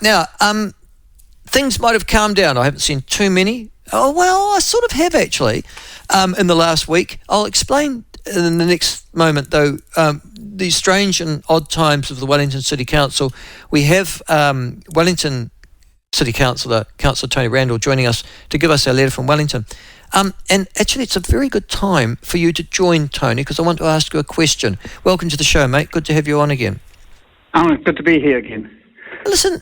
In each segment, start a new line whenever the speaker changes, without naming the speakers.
Now, things might have calmed down. I haven't seen too many. Oh, well, I sort of have actually in the last week. I'll explain in the next moment, though, these strange and odd times of the Wellington City Council. We have Wellington City Councillor Tory Randle joining us to give us our letter from Wellington. And actually, it's a very good time for you to join, Tony, because I want to ask you a question. Welcome to the show, mate. Good to have you on again.
Oh, good to be here again.
Listen,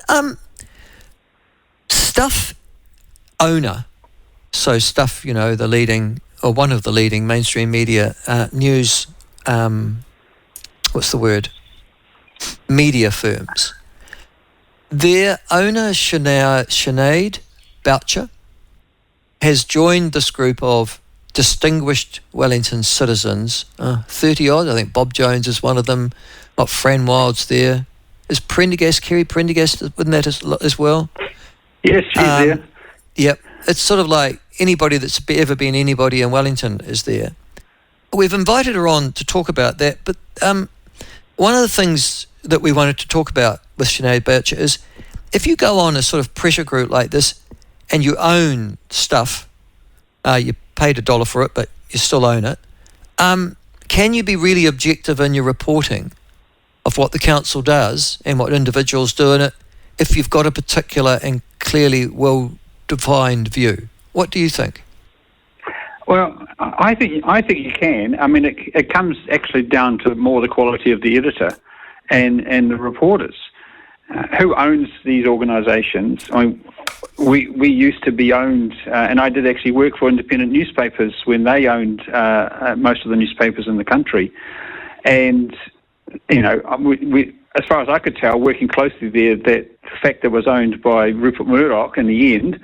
Stuff owner, so Stuff, the leading, or one of the leading mainstream media news, media firms. Their owner, Sinead Boucher, has joined this group of distinguished Wellington citizens, 30-odd. I think Bob Jones is one of them. Fran Wild's there. Is Kerry Prendergast within that as well?
Yes, she's there.
Yep. It's sort of like anybody that's ever been anybody in Wellington is there. We've invited her on to talk about that, but one of the things that we wanted to talk about with Sinead Boucher is if you go on a sort of pressure group like this and you own stuff, you paid $1 for it, but you still own it, can you be really objective in your reporting of what the council does and what individuals do in it if you've got a particular and clearly well-defined view? What do you think?
Well, I think you can. I mean, it comes actually down to more the quality of the editor and the reporters. Who owns these organisations? I mean, we used to be owned, and I did actually work for independent newspapers when they owned most of the newspapers in the country. And, we, as far as I could tell, working closely there, that the fact that it was owned by Rupert Murdoch in the end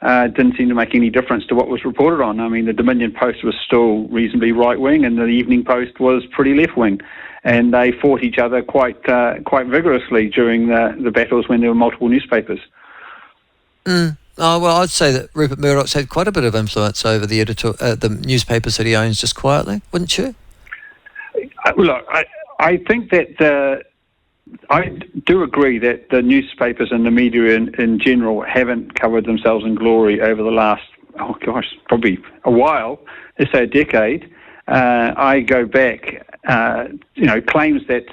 didn't seem to make any difference to what was reported on. I mean, the Dominion Post was still reasonably right-wing, and the Evening Post was pretty left-wing. And they fought each other quite vigorously during the battles when there were multiple newspapers. Oh,
well, I'd say that Rupert Murdoch's had quite a bit of influence over the the newspapers that he owns just quietly, wouldn't you?
Look, I think that I do agree that the newspapers and the media in general haven't covered themselves in glory over the last, probably a while, let's say a decade. I go back, claims that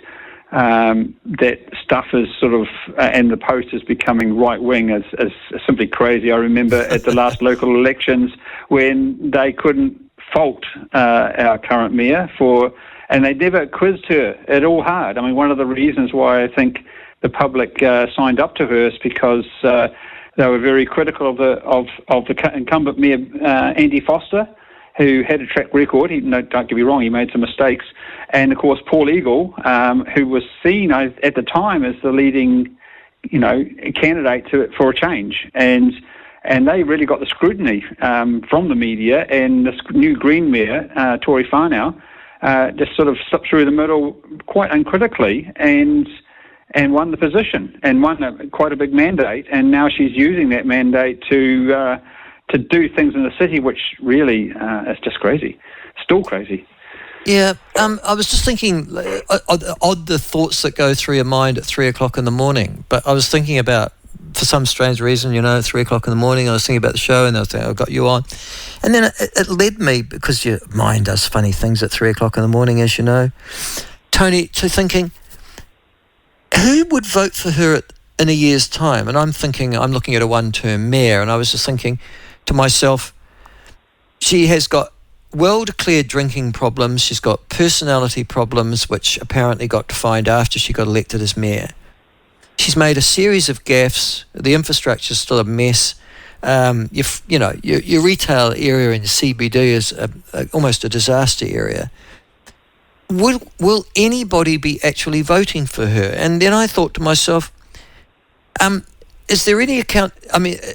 that Stuff is sort of, and the Post is becoming right-wing is simply crazy. I remember at the last local elections when they couldn't fault our current mayor and they never quizzed her at all hard. I mean, one of the reasons why I think the public signed up to her is because they were very critical of the incumbent mayor, Andy Foster, who had a track record. Don't get me wrong, he made some mistakes. And, of course, Paul Eagle, who was seen at the time as the leading, candidate for a change. And they really got the scrutiny from the media, and this new Green mayor, Tory Whanau, just sort of slipped through the middle quite uncritically and won the position and won quite a big mandate. And now she's using that mandate to do things in the city, which really is just crazy, still crazy.
Yeah, I was just thinking, odd the thoughts that go through your mind at 3 o'clock in the morning. But I was thinking about, for some strange reason, at 3 o'clock in the morning, I was thinking about the show and I was thinking, I've got you on. And then it led me, because your mind does funny things at 3 o'clock in the morning, as you know, Tony, to thinking, who would vote for her in a year's time? And I'm looking at a one-term mayor, and I was just thinking to myself, she has got well-declared drinking problems, she's got personality problems, which apparently got defined after she got elected as mayor. She's made a series of gaffes, the infrastructure's still a mess, your retail area in the CBD is almost a disaster area. Will anybody be actually voting for her? And then I thought to myself, is there any account,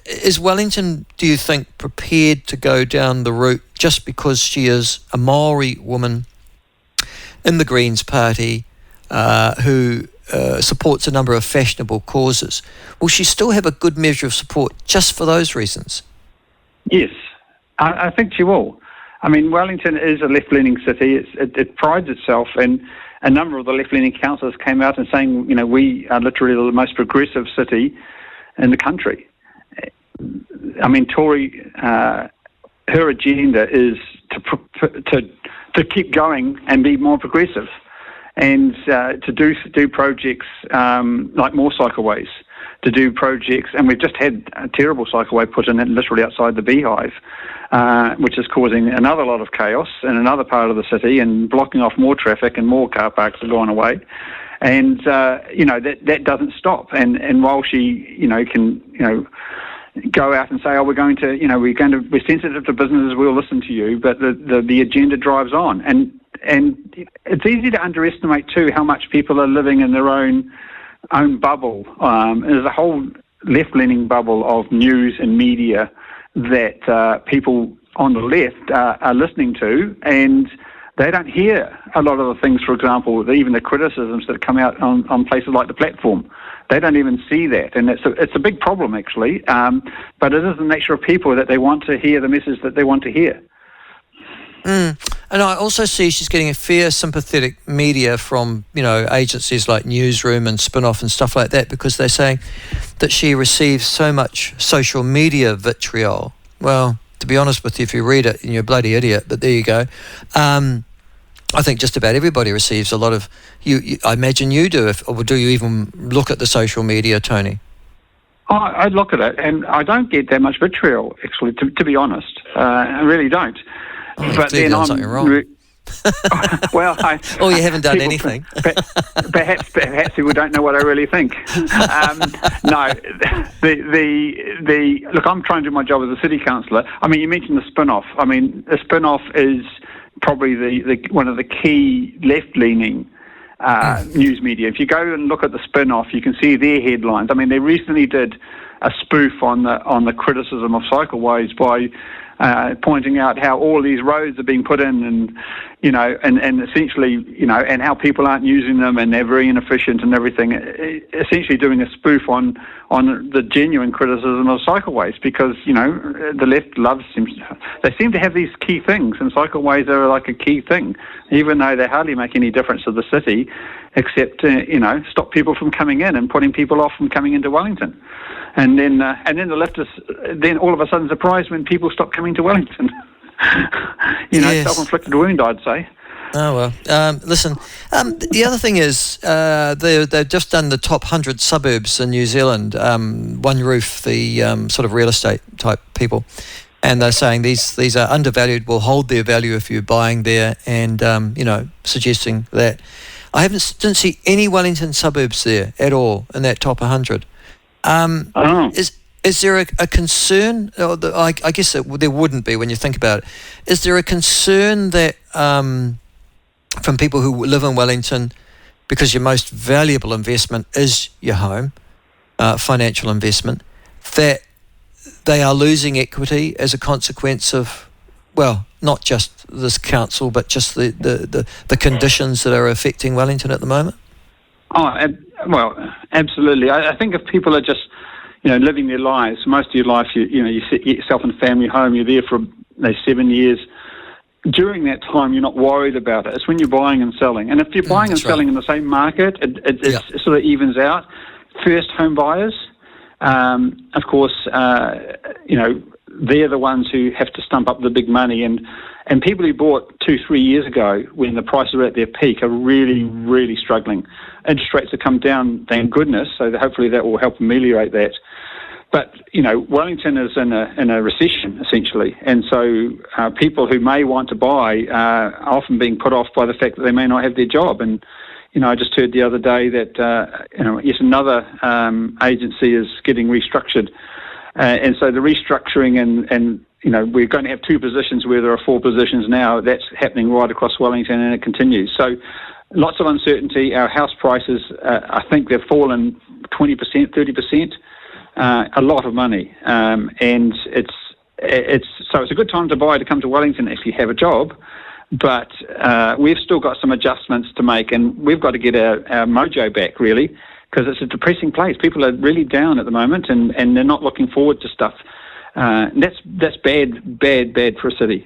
is Wellington, do you think, prepared to go down the route just because she is a Maori woman in the Greens Party who supports a number of fashionable causes? Will she still have a good measure of support just for those reasons? Yes,
I think she will. I mean, Wellington is a left-leaning city. It prides itself, and a number of the left-leaning councillors came out and saying, we are literally the most progressive city in the country. I mean, Tory, her agenda is to keep going and be more progressive, and to do projects like more cycleways, to do projects, and we've just had a terrible cycleway put in literally outside the Beehive, which is causing another lot of chaos in another part of the city and blocking off more traffic, and more car parks are going away. And that doesn't stop. And while she can go out and say, oh, we're sensitive to businesses, we'll listen to you, but the agenda drives on. And it's easy to underestimate too how much people are living in their own bubble. There's a whole left-leaning bubble of news and media that people on the left are listening to, and they don't hear a lot of the things, for example, even the criticisms that come out on places like the Platform. They don't even see that, and it's a big problem, actually. But it is the nature of people that they want to hear the message that they want to hear.
And I also see she's getting a fair sympathetic media from, agencies like Newsroom and Spin-Off and stuff like that, because they're saying that she receives so much social media vitriol. Well, to be honest with you, if you read it, you're a bloody idiot, but there you go. I think just about everybody receives a lot of... I imagine you do, or do you even look at the social media, Tony?
I look at it, and I don't get that much vitriol, actually, to be honst. I really don't.
But then I'm something wrong.
Well,
you haven't done anything.
Perhaps people don't know what I really think. No, look, I'm trying to do my job as a city councillor. I mean, you mentioned the Spin-Off. I mean, the Spin-Off is probably the one of the key left-leaning news media. If you go and look at the Spin-Off, you can see their headlines. I mean, they recently did a spoof on the criticism of cycleways by pointing out how all these roads are being put in, and essentially, and how people aren't using them, and they're very inefficient and everything. Essentially, doing a spoof on the genuine criticism of cycleways, because the left they seem to have these key things, and cycleways are like a key thing, even though they hardly make any difference to the city, except stop people from coming in and putting people off from coming into Wellington. And then the leftists then all of a sudden surprised when people stop coming to Wellington.
Yes.
Self-inflicted wound, I'd say.
Oh, well. Listen, the other thing is they've just done the top 100 suburbs in New Zealand, One Roof, the sort of real estate type people. And they're saying these are undervalued, will hold their value if you're buying there, and, suggesting that. I didn't see any Wellington suburbs there at all in that top 100. Is there a concern? I guess there wouldn't be when you think about it. Is there a concern that from people who live in Wellington, because your most valuable investment is your home, financial investment, that they are losing equity as a consequence of, well, not just this council, but just the conditions that are affecting Wellington at the moment?
Well, absolutely. I think if people are just, living their lives, most of your life, you set yourself in a family home, you're there for 7 years. During that time, you're not worried about it. It's when you're buying and selling. And if you're buying and selling in the same market, it sort of evens out. First home buyers, of course, they're the ones who have to stump up the big money. And people who bought 2-3 years ago when the prices were at their peak are really, really struggling. Interest rates have come down, thank goodness, so hopefully that will help ameliorate that. But, Wellington is in a recession, essentially. And so people who may want to buy are often being put off by the fact that they may not have their job. And, I just heard the other day that, yet another agency is getting restructured. And so the restructuring and we're going to have 2 positions where there are 4 positions now. That's happening right across Wellington, and it continues. So lots of uncertainty. Our house prices, I think they've fallen 20%, 30%. A lot of money, and it's a good time to come to Wellington if you have a job, but we've still got some adjustments to make, and we've got to get our mojo back, really, because it's a depressing place. People are really down at the moment, and they're not looking forward to stuff. That's bad for a city.